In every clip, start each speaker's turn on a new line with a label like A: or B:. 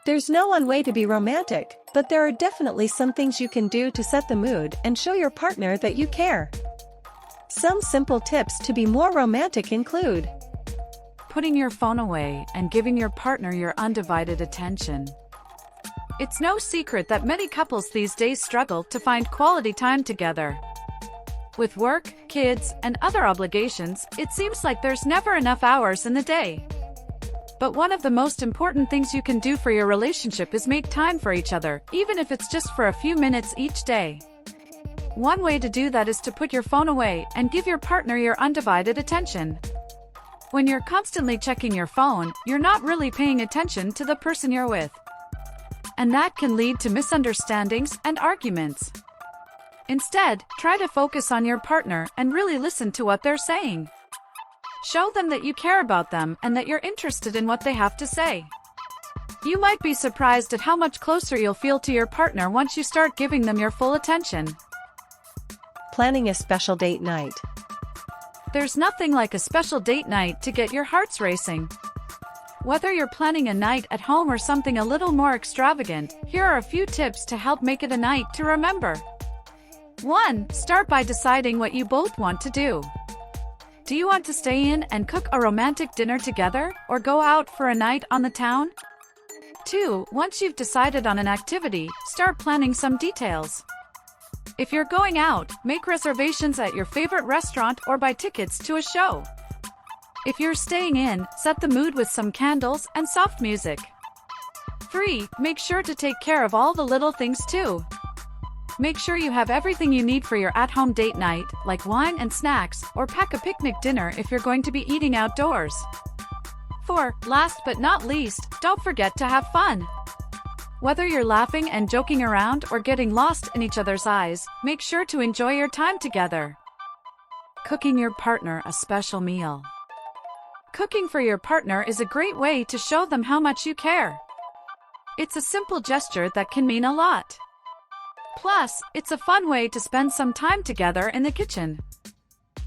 A: There's no one way to be romantic, but there are definitely some things you can do to set the mood and show your partner that you care. Some simple tips to be more romantic include
B: putting your phone away and giving your partner your undivided attention. It's no secret that many couples these days struggle to find quality time together. With work, kids, and other obligations, it seems like there's never enough hours in the day. But one of the most important things you can do for your relationship is make time for each other, even if it's just for a few minutes each day. One way to do that is to put your phone away and give your partner your undivided attention. When you're constantly checking your phone, you're not really paying attention to the person you're with. And that can lead to misunderstandings and arguments. Instead, try to focus on your partner and really listen to what they're saying. Show them that you care about them and that you're interested in what they have to say. You might be surprised at how much closer you'll feel to your partner once you start giving them your full attention.
A: planning a special date night.
B: There's nothing like a special date night to get your hearts racing. Whether you're planning a night at home or something a little more extravagant, here are a few tips to help make it a night to remember. 1. Start by deciding what you both want to do. Do you want to stay in and cook a romantic dinner together, or go out for a night on the town? 2. Once you've decided on an activity, start planning some details. If you're going out, make reservations at your favorite restaurant or buy tickets to a show. If you're staying in, set the mood with some candles and soft music. 3. Make sure to take care of all the little things too. Make sure you have everything you need for your at-home date night, like wine and snacks, or pack a picnic dinner if you're going to be eating outdoors. 4. Last but not least, don't forget to have fun. Whether you're laughing and joking around or getting lost in each other's eyes, make sure to enjoy your time together. Cooking your partner a special meal. Cooking for your partner is a great way to show them how much you care. It's a simple gesture that can mean a lot. Plus, it's a fun way to spend some time together in the kitchen.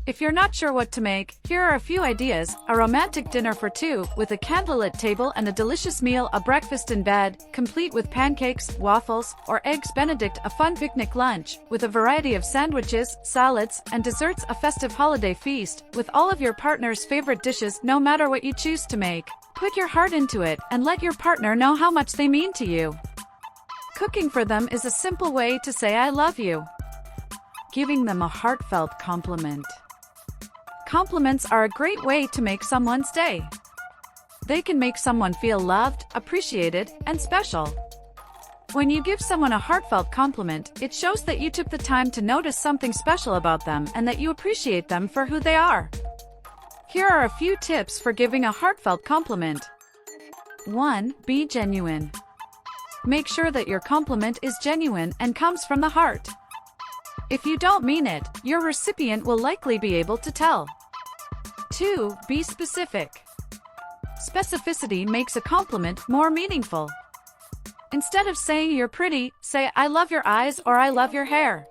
B: If you're not sure what to make, here are a few ideas: a romantic dinner for two, with a candlelit table and a delicious meal, a breakfast in bed, complete with pancakes, waffles, or eggs Benedict, a fun picnic lunch, with a variety of sandwiches, salads, and desserts, a festive holiday feast, with all of your partner's favorite dishes. No matter what you choose to make, put your heart into it, and let your partner know how much they mean to you. Cooking for them is a simple way to say I love you. Giving them a heartfelt compliment. Compliments are a great way to make someone's day. They can make someone feel loved, appreciated, and special. When you give someone a heartfelt compliment, it shows that you took the time to notice something special about them and that you appreciate them for who they are. Here are a few tips for giving a heartfelt compliment. 1. Be genuine. Make sure that your compliment is genuine and comes from the heart. If you don't mean it, your recipient will likely be able to tell. 2. Be specific. Specificity makes a compliment more meaningful. Instead of saying you're pretty, say I love your eyes or I love your hair.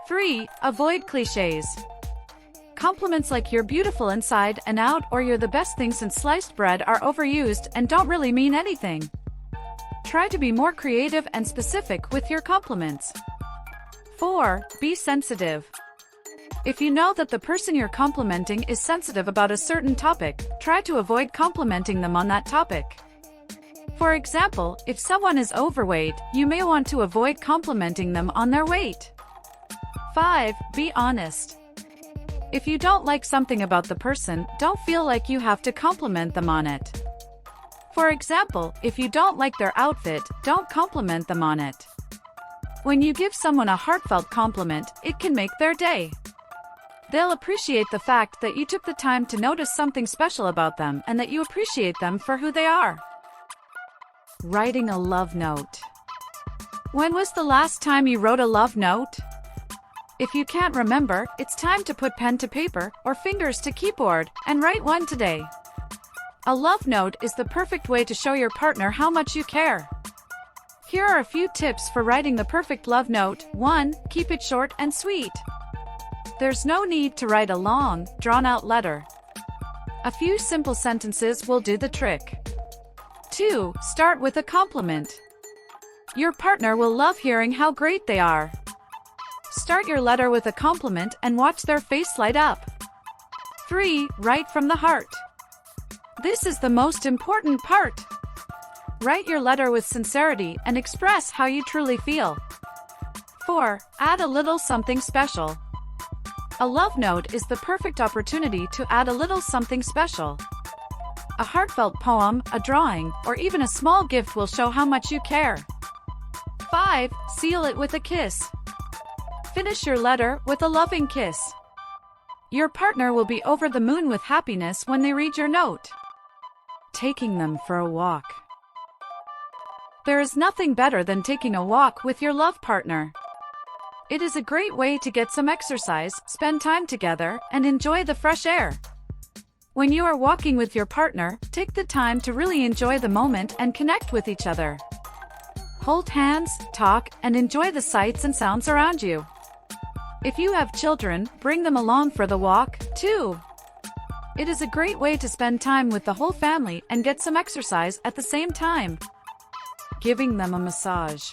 B: 3. Avoid cliches. Compliments like you're beautiful inside and out or you're the best thing since sliced bread are overused and don't really mean anything. Try to be more creative and specific with your compliments. 4. Be sensitive. If you know that the person you're complimenting is sensitive about a certain topic, try to avoid complimenting them on that topic. For example, if someone is overweight, you may want to avoid complimenting them on their weight. 5. Be honest. If you don't like something about the person, don't feel like you have to compliment them on it. For example, if you don't like their outfit, don't compliment them on it. When you give someone a heartfelt compliment, it can make their day. They'll appreciate the fact that you took the time to notice something special about them and that you appreciate them for who they are. Writing a love note. When was the last time you wrote a love note? If you can't remember, it's time to put pen to paper or fingers to keyboard and write one today. A love note is the perfect way to show your partner how much you care. Here are a few tips for writing the perfect love note. 1. Keep it short and sweet. There's no need to write a long, drawn-out letter. A few simple sentences will do the trick. 2. Start with a compliment. Your partner will love hearing how great they are. Start your letter with a compliment and watch their face light up. 3. Write from the heart. This is the most important part. Write your letter with sincerity and express how you truly feel. 4. Add a little something special. A love note is the perfect opportunity to add a little something special. A heartfelt poem, a drawing, or even a small gift will show how much you care. 5. Seal it with a kiss. Finish your letter with a loving kiss. Your partner will be over the moon with happiness when they read your note. Taking them for a walk. There is nothing better than taking a walk with your love partner. It is a great way to get some exercise, spend time together, and enjoy the fresh air. When you are walking with your partner, take the time to really enjoy the moment and connect with each other. Hold hands, talk, and enjoy the sights and sounds around you. If you have children, bring them along for the walk, too. It is a great way to spend time with the whole family and get some exercise at the same time. Giving them a massage.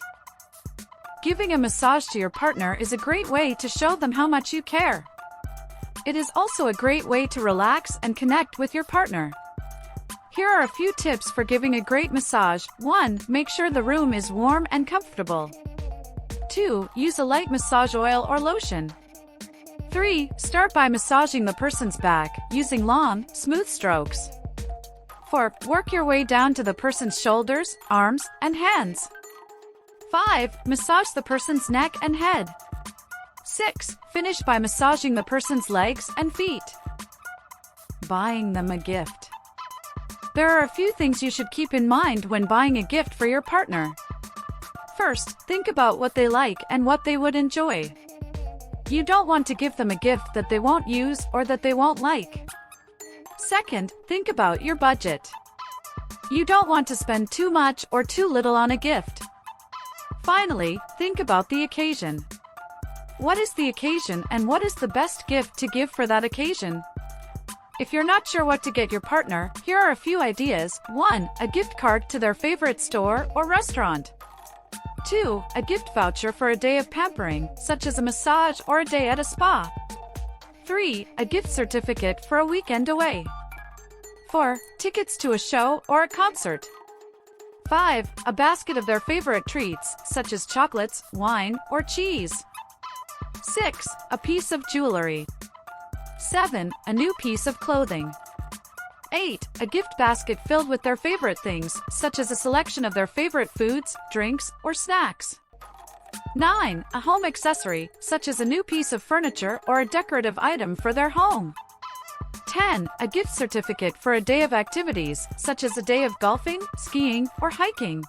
B: Giving a massage to your partner is a great way to show them how much you care. It is also a great way to relax and connect with your partner. Here are a few tips for giving a great massage. 1. Make sure the room is warm and comfortable. 2. Use a light massage oil or lotion. 3. Start by massaging the person's back, using long, smooth strokes. 4. Work your way down to the person's shoulders, arms, and hands. 5. Massage the person's neck and head. 6. Finish by massaging the person's legs and feet. Buying them a gift. There are a few things you should keep in mind when buying a gift for your partner. First, think about what they like and what they would enjoy. You don't want to give them a gift that they won't use or that they won't like. Second, think about your budget. You don't want to spend too much or too little on a gift. Finally, think about the occasion. What is the occasion and what is the best gift to give for that occasion? If you're not sure what to get your partner, here are a few ideas. 1. A gift card to their favorite store or restaurant. 2. A gift voucher for a day of pampering, such as a massage or a day at a spa. 3. A gift certificate for a weekend away. 4. Tickets to a show or a concert. 5. A basket of their favorite treats, such as chocolates, wine, or cheese. 6. A piece of jewelry. 7. A new piece of clothing. 8. A gift basket filled with their favorite things, such as a selection of their favorite foods, drinks, or snacks. 9. A home accessory, such as a new piece of furniture or a decorative item for their home. 10. A gift certificate for a day of activities, such as a day of golfing, skiing, or hiking.